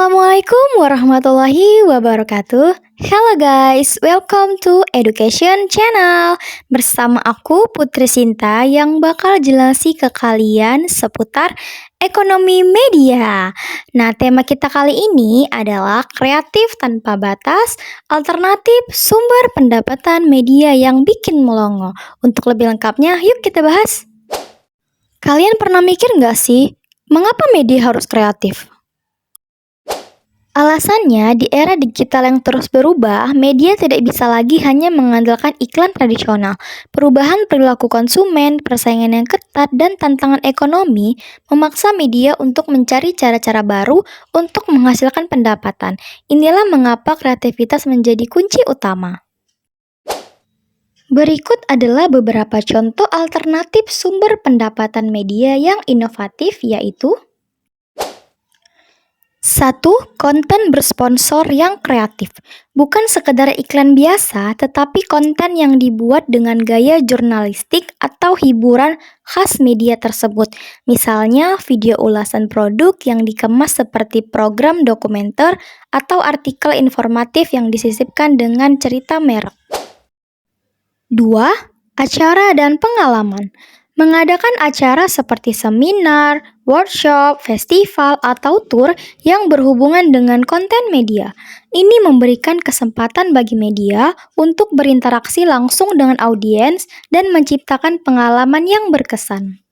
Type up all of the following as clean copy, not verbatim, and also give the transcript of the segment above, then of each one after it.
Assalamualaikum warahmatullahi wabarakatuh. Hello guys, welcome to Education Channel. Bersama aku Putri Sinta yang bakal jelasi ke kalian seputar ekonomi media. Nah, tema kita kali ini adalah kreatif tanpa batas, alternatif sumber pendapatan media yang bikin melongo. Untuk lebih lengkapnya, yuk kita bahas. Kalian pernah mikir nggak sih, mengapa media harus kreatif? Alasannya, di era digital yang terus berubah, media tidak bisa lagi hanya mengandalkan iklan tradisional. Perubahan perilaku konsumen, persaingan yang ketat, dan tantangan ekonomi memaksa media untuk mencari cara-cara baru untuk menghasilkan pendapatan. Inilah mengapa kreativitas menjadi kunci utama. Berikut adalah beberapa contoh alternatif sumber pendapatan media yang inovatif, yaitu 1. Konten bersponsor yang kreatif. Bukan sekedar iklan biasa, tetapi konten yang dibuat dengan gaya jurnalistik atau hiburan khas media tersebut. Misalnya, video ulasan produk yang dikemas seperti program dokumenter atau artikel informatif yang disisipkan dengan cerita merek. 2. Acara dan pengalaman. Mengadakan acara seperti seminar, workshop, festival, atau tour yang berhubungan dengan konten media. Ini memberikan kesempatan bagi media untuk berinteraksi langsung dengan audiens dan menciptakan pengalaman yang berkesan.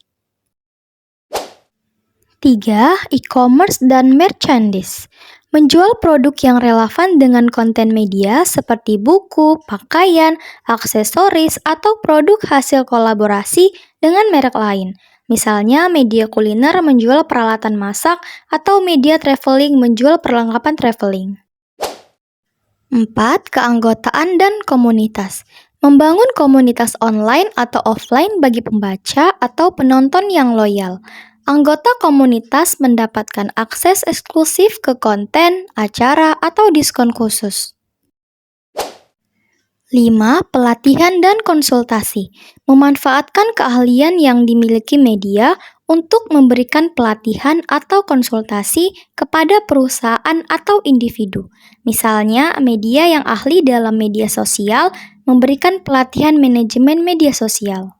3. E-commerce dan merchandise. Menjual produk yang relevan dengan konten media seperti buku, pakaian, aksesoris, atau produk hasil kolaborasi dengan merek lain. Misalnya, media kuliner menjual peralatan masak atau media traveling menjual perlengkapan traveling. 4. Keanggotaan dan komunitas. Membangun komunitas online atau offline bagi pembaca atau penonton yang loyal. Anggota komunitas mendapatkan akses eksklusif ke konten, acara, atau diskon khusus. 5. Pelatihan dan konsultasi. Memanfaatkan keahlian yang dimiliki media untuk memberikan pelatihan atau konsultasi kepada perusahaan atau individu. Misalnya, media yang ahli dalam media sosial memberikan pelatihan manajemen media sosial.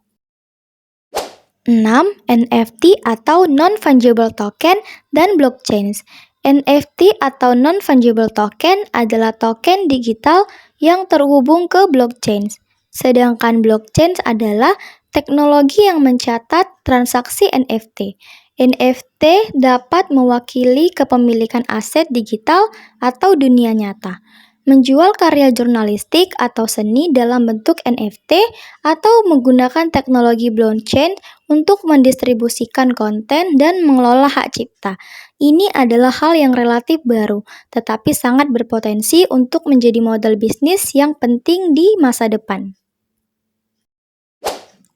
6. NFT atau non-fungible token dan blockchain. NFT atau non-fungible token adalah token digital yang terhubung ke blockchain. Sedangkan blockchain adalah teknologi yang mencatat transaksi NFT. NFT dapat mewakili kepemilikan aset digital atau dunia nyata. Menjual karya jurnalistik atau seni dalam bentuk NFT atau menggunakan teknologi blockchain untuk mendistribusikan konten dan mengelola hak cipta. Ini adalah hal yang relatif baru, tetapi sangat berpotensi untuk menjadi model bisnis yang penting di masa depan.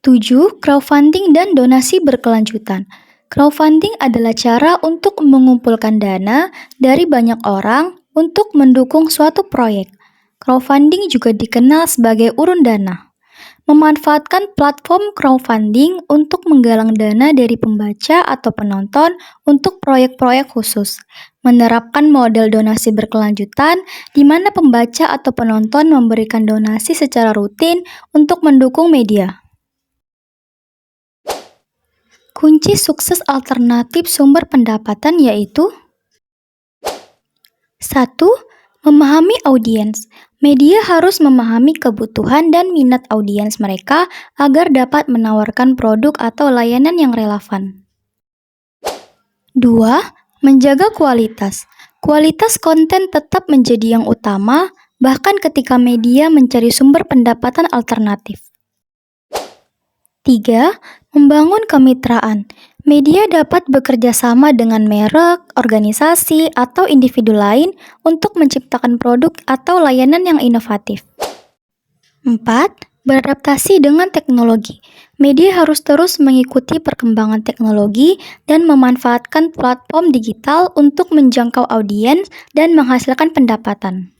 7. Crowdfunding dan donasi berkelanjutan. Crowdfunding adalah cara untuk mengumpulkan dana dari banyak orang untuk mendukung suatu proyek. Crowdfunding juga dikenal sebagai urun dana. Memanfaatkan platform crowdfunding untuk menggalang dana dari pembaca atau penonton untuk proyek-proyek khusus. Menerapkan model donasi berkelanjutan di mana pembaca atau penonton memberikan donasi secara rutin untuk mendukung media. Kunci sukses alternatif sumber pendapatan yaitu 1. Memahami audiens. Media harus memahami kebutuhan dan minat audiens mereka agar dapat menawarkan produk atau layanan yang relevan. 2. Menjaga kualitas. Kualitas konten tetap menjadi yang utama, bahkan ketika media mencari sumber pendapatan alternatif. 3. Membangun kemitraan. Media dapat bekerja sama dengan merek, organisasi, atau individu lain untuk menciptakan produk atau layanan yang inovatif. 4. Beradaptasi dengan teknologi. Media harus terus mengikuti perkembangan teknologi dan memanfaatkan platform digital untuk menjangkau audiens dan menghasilkan pendapatan.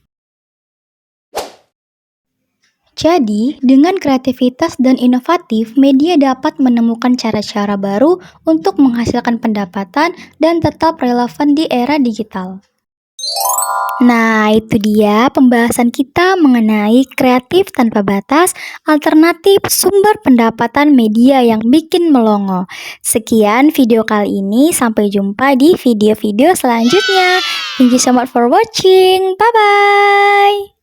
Jadi, dengan kreativitas dan inovatif, media dapat menemukan cara-cara baru untuk menghasilkan pendapatan dan tetap relevan di era digital. Nah, itu dia pembahasan kita mengenai kreatif tanpa batas, alternatif sumber pendapatan media yang bikin melongo. Sekian video kali ini, sampai jumpa di video-video selanjutnya. Thank you so much for watching. Bye-bye.